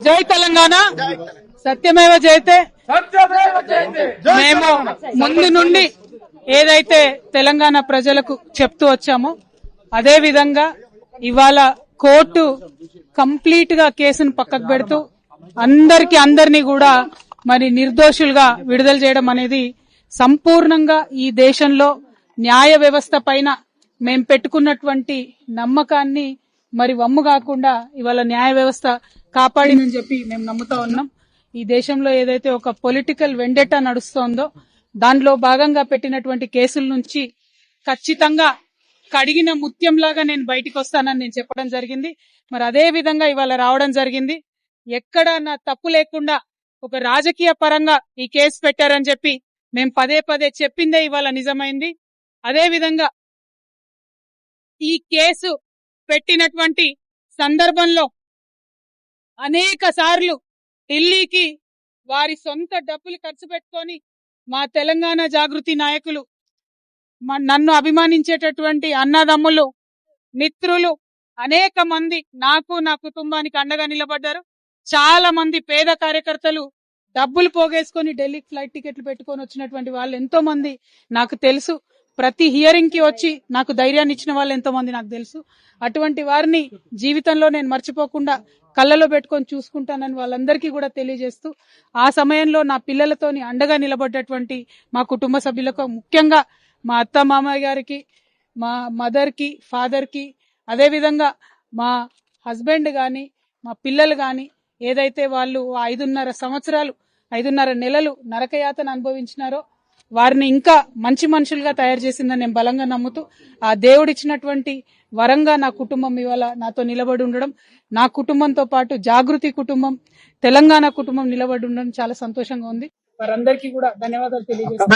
జై తెలంగాణ, సత్యమేవ జయతే. మేము ముందు నుండి ఏదైతే తెలంగాణ ప్రజలకు చెప్తూ వచ్చామో అదే విధంగా ఇవాళ కోర్టు కంప్లీట్ గా కేసును పక్కకు పెడుతూ అందరినీ కూడా మరి నిర్దోషులుగా విడుదల చేయడం అనేది సంపూర్ణంగా ఈ దేశంలో న్యాయ వ్యవస్థ పైన మేం పెట్టుకున్నటువంటి నమ్మకాన్ని మరి వమ్ము కాకుండా ఇవాళ న్యాయ వ్యవస్థ కాపాడిందని చెప్పి మేము నమ్ముతా ఉన్నాం. ఈ దేశంలో ఏదైతే ఒక పొలిటికల్ వెండెటా నడుస్తోందో దానిలో భాగంగా పెట్టినటువంటి కేసుల నుంచి ఖచ్చితంగా కడిగిన ముత్యంలాగా నేను బయటికి వస్తానని నేను చెప్పడం జరిగింది. మరి అదే విధంగా ఇవాళ రావడం జరిగింది. ఎక్కడ నా తప్పు లేకుండా ఒక రాజకీయ పరంగా ఈ కేసు పెట్టారని చెప్పి మేము పదే పదే చెప్పిందే ఇవాళ నిజమైంది. అదే విధంగా ఈ కేసు పెట్టినటువంటి సందర్భంలో అనేక సార్లు ఢిల్లీకి వారి సొంత డబ్బులు ఖర్చు పెట్టుకొని మా తెలంగాణ జాగృతి నాయకులు, నన్ను అభిమానించేటటువంటి అన్నదమ్ములు, మిత్రులు అనేక మంది నాకు నా కుటుంబానికి అండగా నిలబడ్డారు. చాలా మంది పేద కార్యకర్తలు డబ్బులు పోగేసుకొని ఢిల్లీకి ఫ్లైట్ టికెట్లు పెట్టుకొని వచ్చినటువంటి వాళ్ళు ఎంతో మంది నాకు తెలుసు. ప్రతి హియరింగ్ కి వచ్చి నాకు ధైర్యాన్ని ఇచ్చిన వాళ్ళు ఎంతో మంది నాకు తెలుసు. అటువంటి వారిని జీవితంలో నేను మర్చిపోకుండా కళ్ళలో పెట్టుకొని చూసుకుంటానని వాళ్ళందరికీ కూడా తెలియజేస్తూ, ఆ సమయంలో నా పిల్లలతోని అండగా నిలబడ్డటువంటి మా కుటుంబ సభ్యులకు, ముఖ్యంగా మా అత్త మామయ్య గారికి, మా మదర్ కి, ఫాదర్ కి, అదే విధంగా మా హస్బెండ్ గాని మా పిల్లలు గాని ఏదైతే వాళ్ళు 5.5 నెలలు నరకయాతన అనుభవించినారో వారిని ఇంకా మంచి మనుషులుగా తయారు చేసిందని నేను బలంగా నమ్ముతూ, ఆ దేవుడిచ్చినటువంటి వరంగా నా కుటుంబం ఇవాళ నాతో నిలబడి ఉండడం, నా కుటుంబంతో పాటు జాగృతి కుటుంబం, తెలంగాణ కుటుంబం నిలబడి ఉండడం చాలా సంతోషంగా ఉంది. వారందరికీ కూడా ధన్యవాదాలు తెలియజేస్తాను.